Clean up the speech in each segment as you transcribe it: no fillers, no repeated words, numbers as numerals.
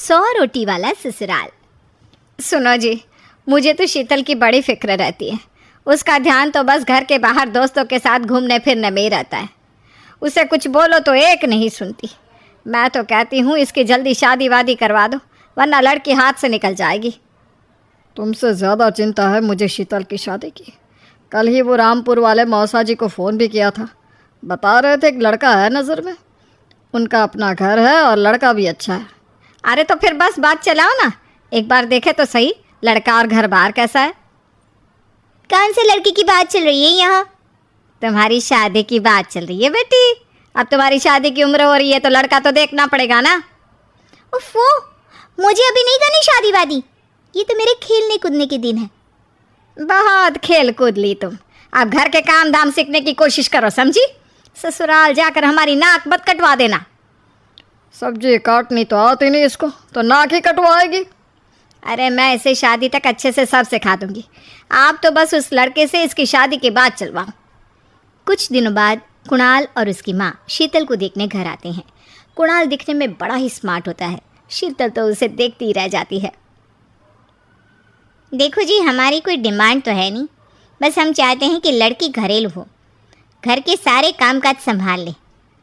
100 रोटी वाला ससुराल। सुनो जी, मुझे तो शीतल की बड़ी फिक्र रहती है। उसका ध्यान तो बस घर के बाहर दोस्तों के साथ घूमने फिरने में ही रहता है। उसे कुछ बोलो तो एक नहीं सुनती। मैं तो कहती हूँ इसकी जल्दी शादी वादी करवा दो, वरना लड़की हाथ से निकल जाएगी। तुमसे ज़्यादा चिंता है मुझे शीतल की शादी की। कल ही वो रामपुर वाले मौसा जी को फ़ोन भी किया था। बता रहे थे एक लड़का है नज़र में, उनका अपना घर है और लड़का भी अच्छा है। अरे तो फिर बस बात चलाओ ना, एक बार देखे तो सही लड़का और घर बार कैसा है। कौन से लड़की की बात चल रही है यहाँ? तुम्हारी शादी की बात चल रही है बेटी। अब तुम्हारी शादी की उम्र हो रही है तो लड़का तो देखना पड़ेगा ना। उफ़ो, मुझे अभी नहीं करनी शादी वादी। ये तो मेरे खेलने कूदने के दिन है। बहुत खेल कूद ली तुम, अब घर के काम धाम सीखने की कोशिश करो, समझी? ससुराल जाकर हमारी नाक मत कटवा देना। सब्जी काटनी तो आती नहीं इसको, तो नाक ही कटवाएगी। अरे मैं इसे शादी तक अच्छे से सब सिखा दूंगी। आप तो बस उस लड़के से इसकी शादी के बाद चलवाओ। कुछ दिनों बाद कुणाल और उसकी माँ शीतल को देखने घर आते हैं। कुणाल दिखने में बड़ा ही स्मार्ट होता है, शीतल तो उसे देखती ही रह जाती है। देखो जी, हमारी कोई डिमांड तो है नहीं, बस हम चाहते हैं कि लड़की घरेलू हो, घर के सारे कामकाज संभाल ले।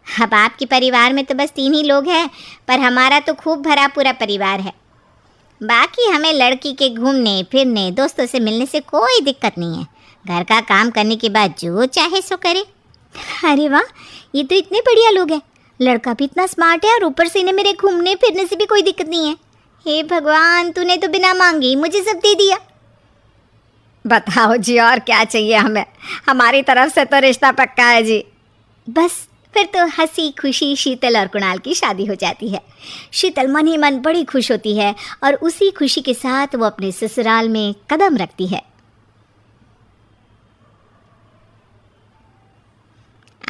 अब आपके परिवार में तो बस 3 ही लोग हैं, पर हमारा तो खूब भरा पूरा परिवार है। बाकी हमें लड़की के घूमने फिरने दोस्तों से मिलने से कोई दिक्कत नहीं है। घर का काम करने के बाद जो चाहे सो करे। अरे वाह, ये तो इतने बढ़िया लोग हैं। लड़का भी इतना स्मार्ट है और ऊपर से इन्हें मेरे घूमने फिरने से भी कोई दिक्कत नहीं है। हे भगवान, तूने तो बिना मांगे ही मुझे सब दे दिया। बताओ जी, और क्या चाहिए हमें? हमारी तरफ से तो रिश्ता पक्का है जी। बस फिर तो हंसी खुशी शीतल और कुणाल की शादी हो जाती है। शीतल मन ही मन बड़ी खुश होती है और उसी खुशी के साथ वो अपने ससुराल में कदम रखती है।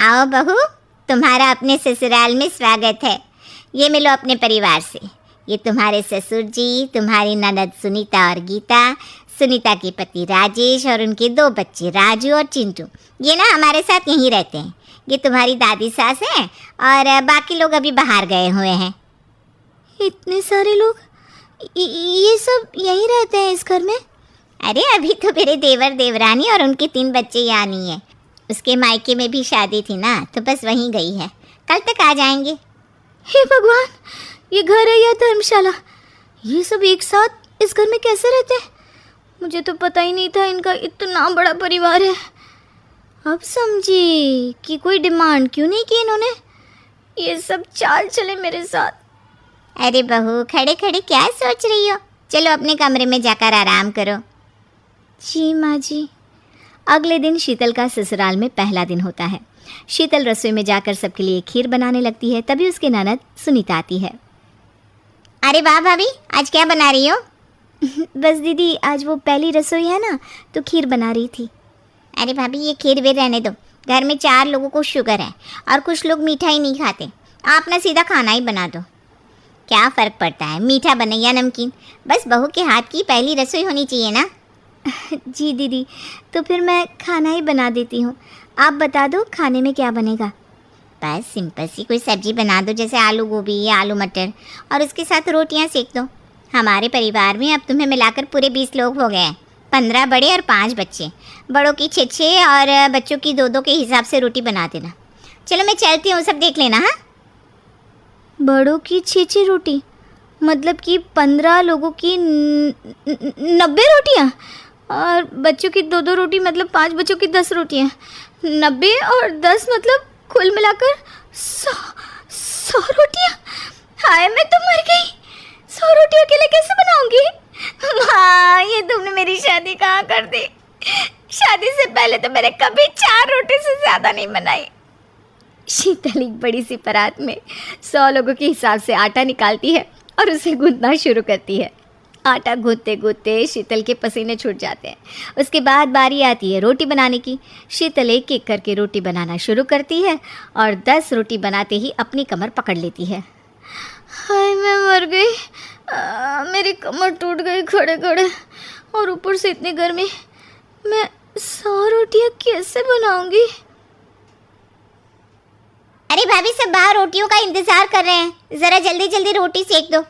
आओ बहू, तुम्हारा अपने ससुराल में स्वागत है। ये मिलो अपने परिवार से। ये तुम्हारे ससुर जी, तुम्हारी ननद सुनीता और गीता, सुनीता के पति राजेश और उनके 2 बच्चे राजू और चिंटू। ये ना हमारे साथ यहीं रहते हैं। ये तुम्हारी दादी सास हैं और बाकी लोग अभी बाहर गए हुए हैं। इतने सारे लोग, ये सब यहीं रहते हैं इस घर में? अरे अभी तो मेरे देवर देवरानी और उनके 3 बच्चे यहाँ नहीं है। उसके मायके में भी शादी थी ना, तो बस वहीं गई है, कल तक आ जाएंगे। हे भगवान, ये घर है या धर्मशाला? ये सब एक साथ इस घर में कैसे रहते हैं? मुझे तो पता ही नहीं था इनका इतना बड़ा परिवार है। अब समझी कि कोई डिमांड क्यों नहीं की इन्होंने। ये सब चाल चले मेरे साथ। अरे बहू, खड़े खड़े क्या सोच रही हो? चलो अपने कमरे में जाकर आराम करो। जी माँ जी। अगले दिन शीतल का ससुराल में पहला दिन होता है। शीतल रसोई में जाकर सबके लिए खीर बनाने लगती है। तभी उसकी ननद सुनीता आती है। अरे वाह भाभी, आज क्या बना रही हो? बस दीदी, आज वो पहली रसोई है ना, तो खीर बना रही थी। अरे भाभी, ये खीर वे रहने दो। घर में 4 लोगों को शुगर है और कुछ लोग मीठा ही नहीं खाते। आप ना सीधा खाना ही बना दो। क्या फ़र्क पड़ता है मीठा बने या नमकीन, बस बहू के हाथ की पहली रसोई होनी चाहिए ना। जी दीदी, तो फिर मैं खाना ही बना देती हूँ। आप बता दो खाने में क्या बनेगा? बस सिंपल सी कोई सब्जी बना दो, जैसे आलू गोभी या आलू मटर, और उसके साथ रोटियाँ सेक दो। हमारे परिवार में अब तुम्हें मिलाकर पूरे 20 लोग हो गए हैं। 15 बड़े और 5 बच्चे। बड़ों की 6-6 और बच्चों की 2-2 के हिसाब से रोटी बना देना। चलो मैं चलती हूँ, सब देख लेना। हाँ, बड़ों की 6-6 रोटी मतलब कि 15 लोगों की 90 रोटियाँ, और बच्चों की 2-2 रोटी मतलब 5 बच्चों की 10 रोटियाँ। 90 और 10 मतलब कुल मिलाकर 100 रोटियाँ। हाय, मैं तो मर गई। 100 रोटी अकेले कैसे बनाऊंगी? माँ, ये तुमने मेरी शादी कहाँ कर दी? शादी से पहले तो मैंने कभी 4 रोटी से ज़्यादा नहीं बनाई। शीतल एक बड़ी सी परात में 100 लोगों के हिसाब से आटा निकालती है और उसे गूंथना शुरू करती है। आटा गूंथते गूंथते शीतल के पसीने छूट जाते हैं। उसके बाद बारी आती है रोटी बनाने की। शीतल एक एक करके रोटी बनाना शुरू करती है और 10 रोटी बनाते ही अपनी कमर पकड़ लेती है। हाय, मैं मर गई। मेरी कमर टूट गई खड़े खड़े, और ऊपर से इतनी गर्मी। मैं 100 रोटियाँ कैसे बनाऊंगी? अरे भाभी, सब बाहर रोटियों का इंतज़ार कर रहे हैं, ज़रा जल्दी जल्दी रोटी सेक दो।